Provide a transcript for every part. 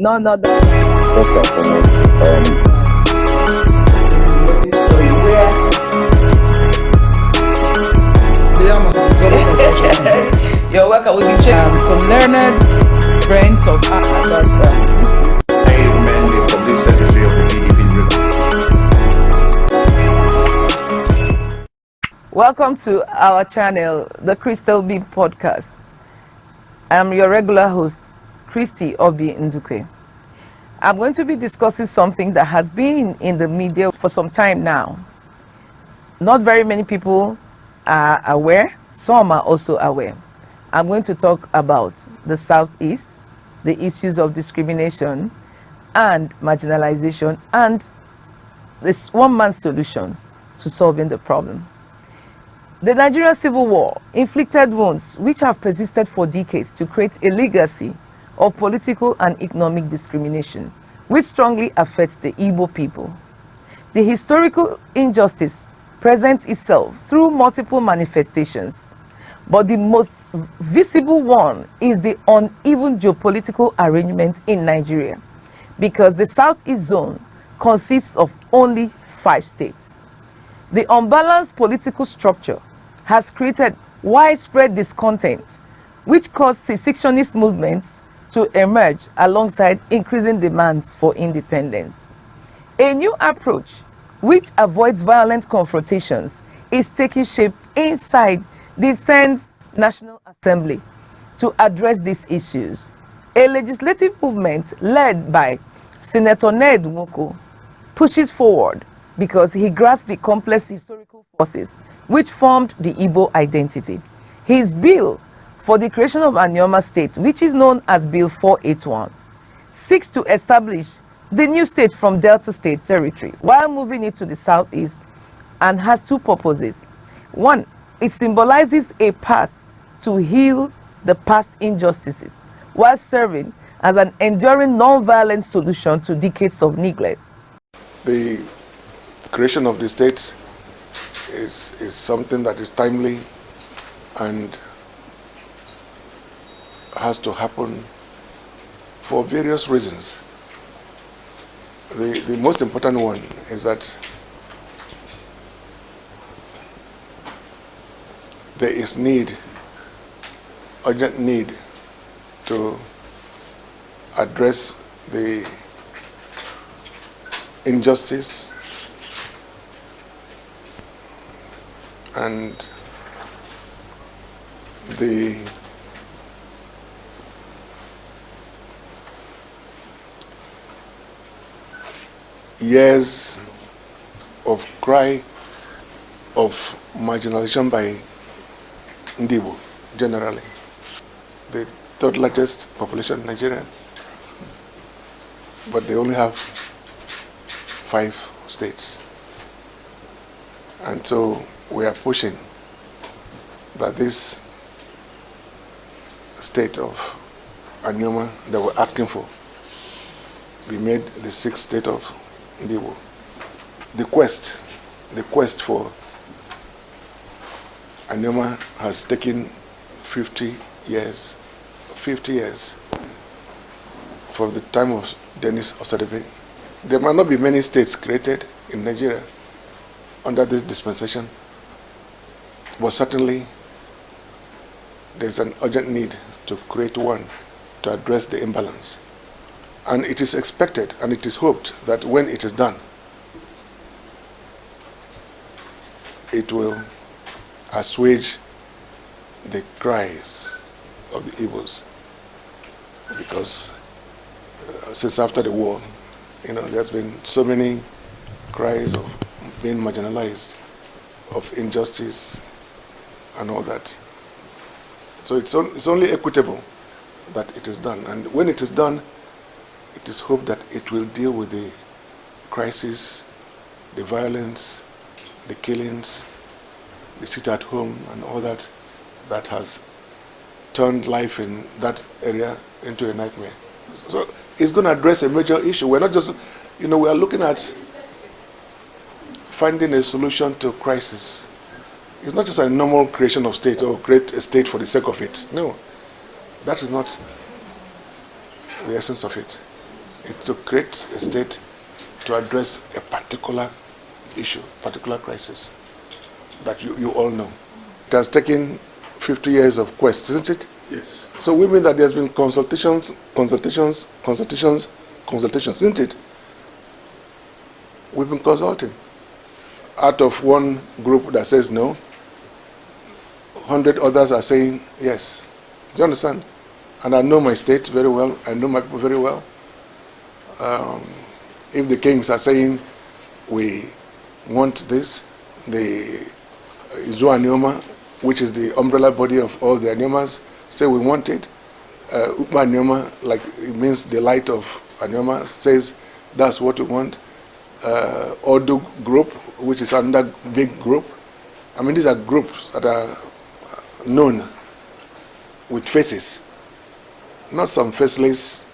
No, not that. You're welcome. We'll be checking Some learned friends of ours Amen. The Public Secretary of the PDP. Welcome to our channel, the Crystal Beam Podcast. I'm your regular host, Christy Obi Ndukwe. I'm going to be discussing something that has been in the media for some time now. Not very many people are aware, some are also aware. I'm going to talk about the Southeast, the issues of discrimination and marginalization, and this one-man solution to solving the problem. The Nigerian Civil War inflicted wounds which have persisted for decades to create a legacy of political and economic discrimination, which strongly affects the Igbo people. The historical injustice presents itself through multiple manifestations, but the most visible one is the uneven geopolitical arrangement in Nigeria, because the Southeast zone consists of only 5 states. The unbalanced political structure has created widespread discontent, which caused secessionist movements to emerge alongside increasing demands for independence. A new approach, which avoids violent confrontations, is taking shape inside the 10th National Assembly to address these issues. A legislative movement led by Senator Ned NWOKO pushes forward because he grasps the complex historical forces which formed the Igbo identity. His bill for the creation of Anioma State, which is known as Bill 481, seeks to establish the new state from Delta State territory while moving it to the Southeast, and has 2 purposes. One, it symbolizes a path to heal the past injustices while serving as an enduring non-violent solution to decades of neglect. The creation of the state is something that is timely and has to happen for various reasons. The most important one is that there is urgent need to address the injustice and the years of cry of marginalization by Igbo generally, the 3rd largest population in Nigeria, but they only have 5 states. And so we are pushing that this state of Anioma that we're asking for be made the 6th state of Igbo. The quest for Anioma has taken 50 years from the time of Dennis Osadebe. There might not be many states created in Nigeria under this dispensation, but certainly there's an urgent need to create one to address the imbalance. And it is expected and it is hoped that when it is done, it will assuage the cries of the Igbos, because since after the war, there's been so many cries of being marginalized, of injustice and all that. So it's only equitable that it is done. And when it is done, it is hoped that it will deal with the crisis, the violence, the killings, the sit at home and all that has turned life in that area into a nightmare. So it's going to address a major issue. We're not just, we are looking at finding a solution to crisis. It's not just a normal creation of state or create a state for the sake of it. No, that is not the essence of it. It's to create a state to address a particular issue, particular crisis that you all know. It has taken 50 years of quest, isn't it? Yes. So we mean that there's been consultations, isn't it? We've been consulting. Out of one group that says no, 100 others are saying yes. Do you understand? And I know my state very well. I know my people very well. If the kings are saying we want this, the Izu Anioma, which is the umbrella body of all the Aniomas, say we want it. Ukma Anioma, like it means the light of Anioma, says that's what we want. Odu group, which is another big group. I mean, these are groups that are known with faces, not some faceless,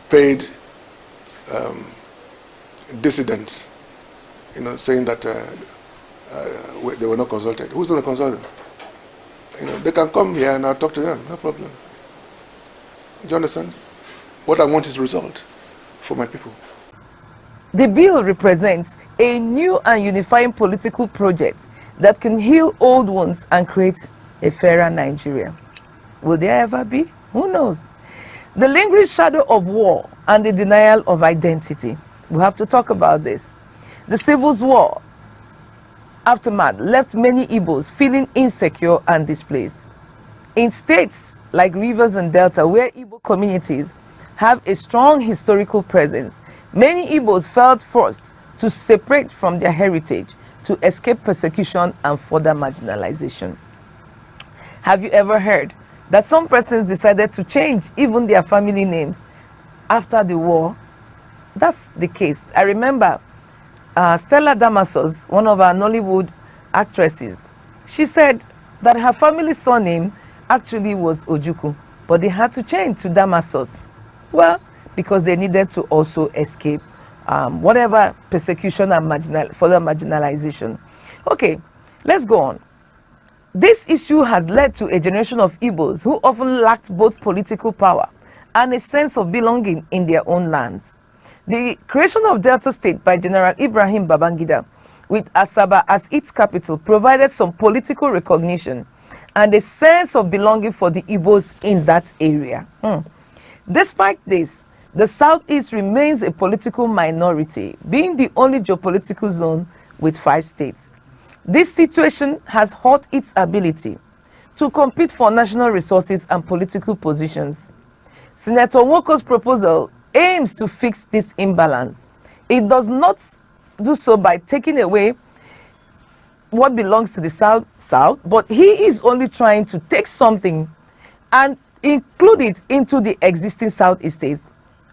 paid dissidents, saying that they were not consulted. Who's going to consult them? They can come here and I'll talk to them, no problem. Do you understand? What I want is result for my people. The bill represents a new and unifying political project that can heal old wounds and create a fairer Nigeria. Will there ever be? Who knows? The lingering shadow of war and the denial of identity. We have to talk about this. The Civil War aftermath left many Igbos feeling insecure and displaced. In states like Rivers and Delta, where Igbo communities have a strong historical presence, many Igbos felt forced to separate from their heritage to escape persecution and further marginalization. Have you ever heard that some persons decided to change even their family names after the war? That's the case. I remember Stella Damasos, one of our Nollywood actresses, she said that her family surname actually was Ojukwu, but they had to change to Damasos. Well, because they needed to also escape whatever persecution and further marginalization. Okay, let's go on. This issue has led to a generation of Igbos who often lacked both political power and a sense of belonging in their own lands. The creation of Delta State by General Ibrahim Babangida, with Asaba as its capital, provided some political recognition and a sense of belonging for the Igbos in that area. Despite this, the Southeast remains a political minority, being the only geopolitical zone with 5 states. This situation has hurt its ability to compete for national resources and political positions. Senator NWOKO'S proposal aims to fix this imbalance. It does not do so by taking away what belongs to the South, but he is only trying to take something and include it into the existing Southeast states,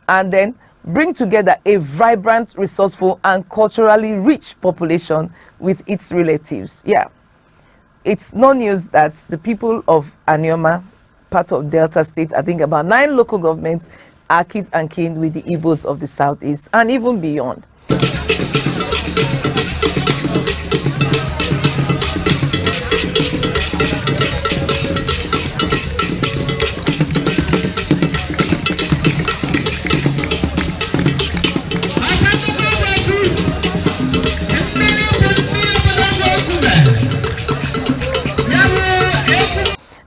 and then bring together a vibrant, resourceful, and culturally rich population with its relatives. Yeah, it's no news that the people of Anioma, part of Delta State, I think about 9 local governments, are kids and kin with the Igbos of the Southeast and even beyond.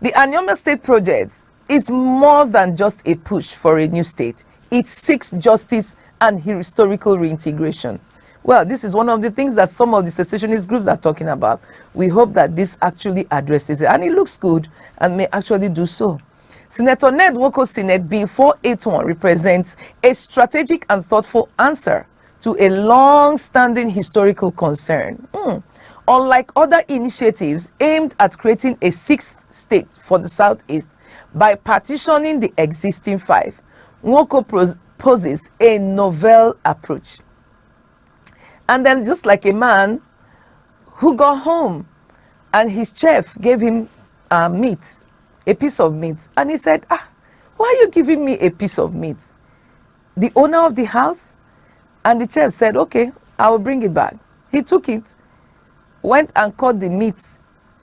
The Anioma State Project is more than just a push for a new state. It seeks justice and historical reintegration. Well, this is one of the things that some of the secessionist groups are talking about. We hope that this actually addresses it, and it looks good and may actually do so. Senator NWOKO'S Senate Bill 481 represents a strategic and thoughtful answer to a long-standing historical concern. Unlike other initiatives aimed at creating a 6th state for the Southeast by partitioning the existing 5, NWOKO poses a novel approach. And then, just like a man who got home and his chef gave him meat, a piece of meat, and he said, why are you giving me a piece of meat? The owner of the house and the chef said, okay, I will bring it back. He took it, went and cut the meat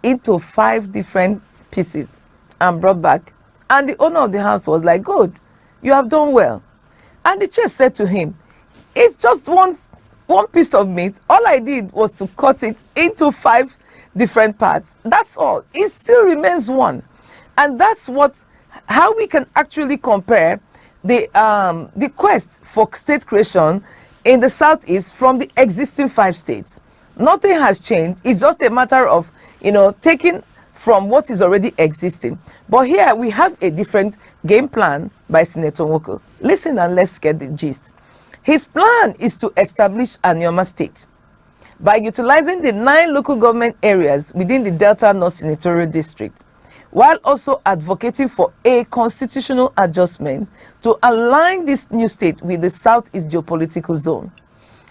into 5 different pieces and brought back. And the owner of the house was like, good, you have done well. And the chief said to him, it's just one piece of meat. All I did was to cut it into 5 different parts. That's all. It still remains one. And that's how we can actually compare the quest for state creation in the Southeast from the existing 5 states. Nothing has changed. It's just a matter of, taking from what is already existing. But here we have a different game plan by Senator Nwoko. Listen and let's get the gist. His plan is to establish Anioma State by utilizing the 9 local government areas within the Delta North Senatorial District, while also advocating for a constitutional adjustment to align this new state with the Southeast geopolitical zone.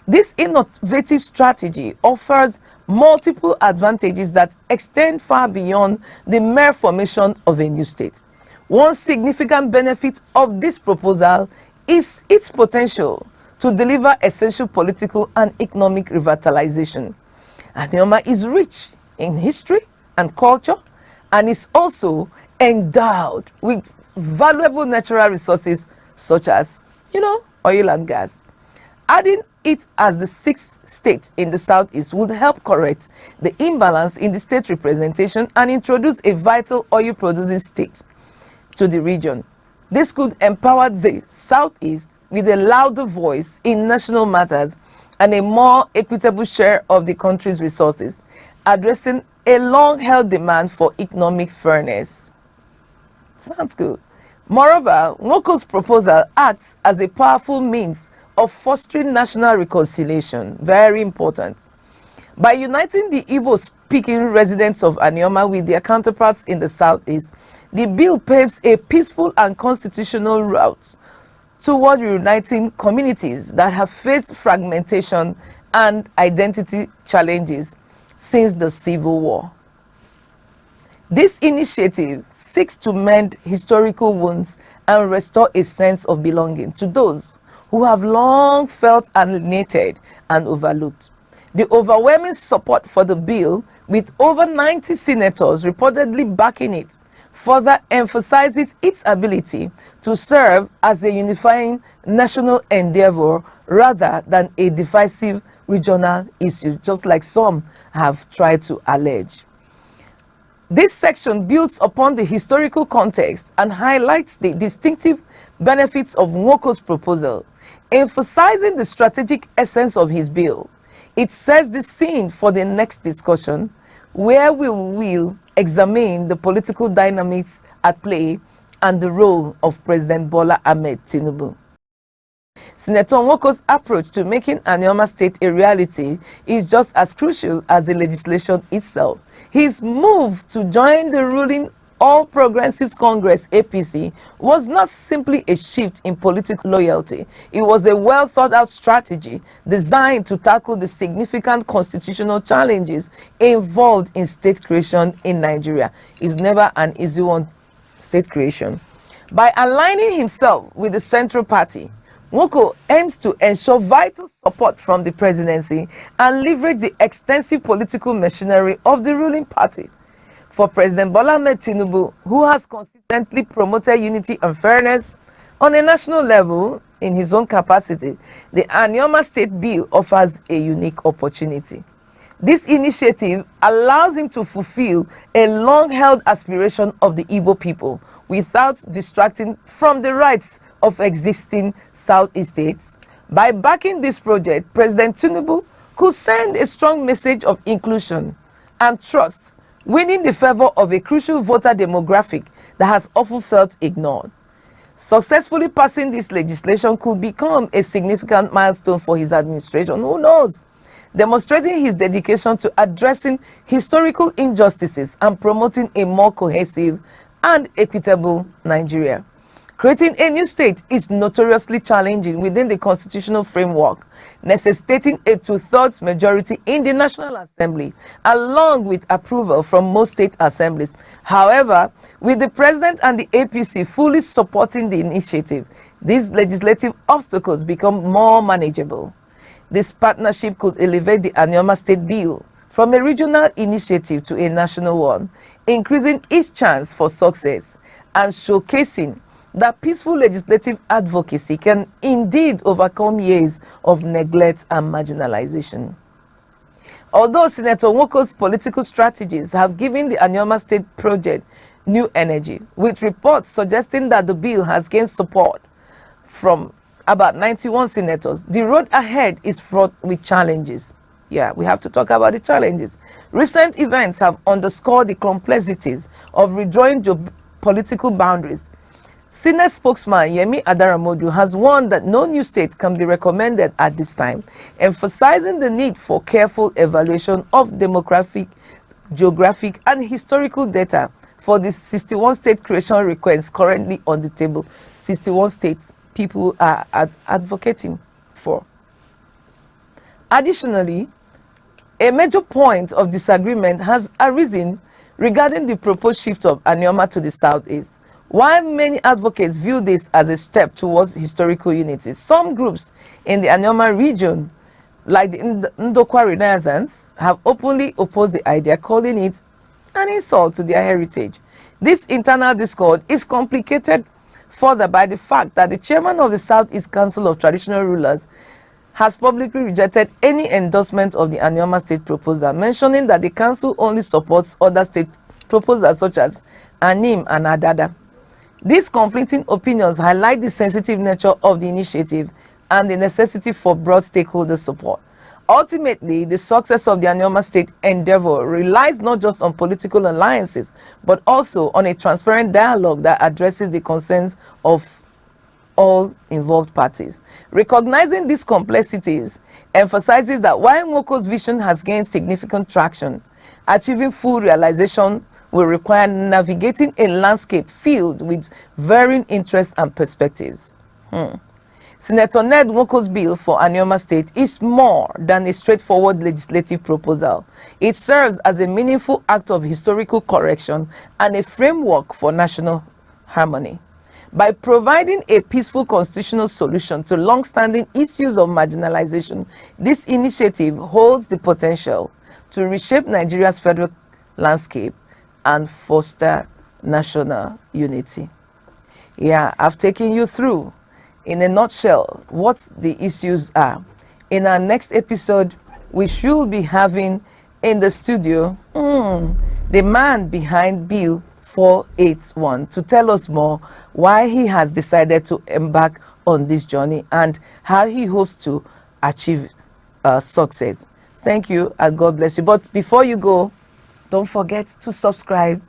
This innovative strategy offers multiple advantages that extend far beyond the mere formation of a new state. One significant benefit of this proposal is its potential to deliver essential political and economic revitalization. Anioma is rich in history and culture and is also endowed with valuable natural resources such as, oil and gas. Adding it as the 6th state in the Southeast would help correct the imbalance in the state representation and introduce a vital oil-producing state to the region. This could empower the Southeast with a louder voice in national matters and a more equitable share of the country's resources, addressing a long-held demand for economic fairness. Sounds good. Moreover, NWOKO'S proposal acts as a powerful means of fostering national reconciliation. Very important. By uniting the Igbo-speaking residents of Anioma with their counterparts in the Southeast, the bill paves a peaceful and constitutional route toward reuniting communities that have faced fragmentation and identity challenges since the Civil War. This initiative seeks to mend historical wounds and restore a sense of belonging to those who have long felt alienated and overlooked. The overwhelming support for the bill, with over 90 senators reportedly backing it, further emphasizes its ability to serve as a unifying national endeavor rather than a divisive regional issue, just like some have tried to allege. This section builds upon the historical context and highlights the distinctive benefits of NWOKO'S proposal, emphasizing the strategic essence of his bill. It sets the scene for the next discussion, where we will examine the political dynamics at play and the role of President Bola Ahmed Tinubu. Senator NWOKO'S approach to making Anioma State a reality is just as crucial as the legislation itself. His move to join the ruling All Progressives Congress (APC) was not simply a shift in political loyalty. It was a well thought out strategy designed to tackle the significant constitutional challenges involved in state creation in Nigeria. It's never an easy one, state creation. By aligning himself with the Central Party, NWOKO aims to ensure vital support from the presidency and leverage the extensive political machinery of the ruling party. For President Bola Ahmed Tinubu, who has consistently promoted unity and fairness on a national level in his own capacity, the Anioma State Bill offers a unique opportunity. This initiative allows him to fulfill a long-held aspiration of the Igbo people without distracting from the rights of existing Southeast states. By backing this project, President Tinubu could send a strong message of inclusion and trust, winning the favor of a crucial voter demographic that has often felt ignored. Successfully passing this legislation could become a significant milestone for his administration. Who knows? Demonstrating his dedication to addressing historical injustices and promoting a more cohesive and equitable Nigeria. Creating a new state is notoriously challenging within the constitutional framework, necessitating a 2/3 majority in the National Assembly, along with approval from most state assemblies. However, with the President and the APC fully supporting the initiative, these legislative obstacles become more manageable. This partnership could elevate the Anioma State Bill from a regional initiative to a national one, increasing its chance for success and showcasing that peaceful legislative advocacy can indeed overcome years of neglect and marginalization. Although Senator NWOKO'S political strategies have given the Anioma State project new energy, with reports suggesting that the bill has gained support from about 91 senators, the road ahead is fraught with challenges. Yeah, we have to talk about the challenges. Recent events have underscored the complexities of redrawing political boundaries. Senate spokesman Yemi Adaramodu has warned that no new state can be recommended at this time, emphasizing the need for careful evaluation of demographic, geographic, and historical data for the 61 state creation requests currently on the table. 61 states people are advocating for. Additionally, a major point of disagreement has arisen regarding the proposed shift of Anioma to the southeast. While many advocates view this as a step towards historical unity, some groups in the Anioma region, like the Ndokwa Renaissance, have openly opposed the idea, calling it an insult to their heritage. This internal discord is complicated further by the fact that the chairman of the Southeast Council of Traditional Rulers has publicly rejected any endorsement of the Anioma State proposal, mentioning that the council only supports other state proposals such as Anim and Adada. These conflicting opinions highlight the sensitive nature of the initiative and the necessity for broad stakeholder support. Ultimately, the success of the Anioma State endeavor relies not just on political alliances, but also on a transparent dialogue that addresses the concerns of all involved parties. Recognizing these complexities emphasizes that while NWOKO'S vision has gained significant traction, achieving full realization will require navigating a landscape filled with varying interests and perspectives. Senator NWOKO'S bill for Anioma State is more than a straightforward legislative proposal. It serves as a meaningful act of historical correction and a framework for national harmony. By providing a peaceful constitutional solution to long-standing issues of marginalization, this initiative holds the potential to reshape Nigeria's federal landscape and foster national unity. Yeah, I've taken you through, in a nutshell, what the issues are. In our next episode, we should be having in the studio the man behind Bill 481 to tell us more why he has decided to embark on this journey and how he hopes to achieve success. Thank you and God bless you. But before you go, don't forget to subscribe,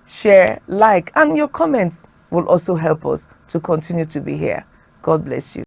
share, like, and your comments will also help us to continue to be here. God bless you.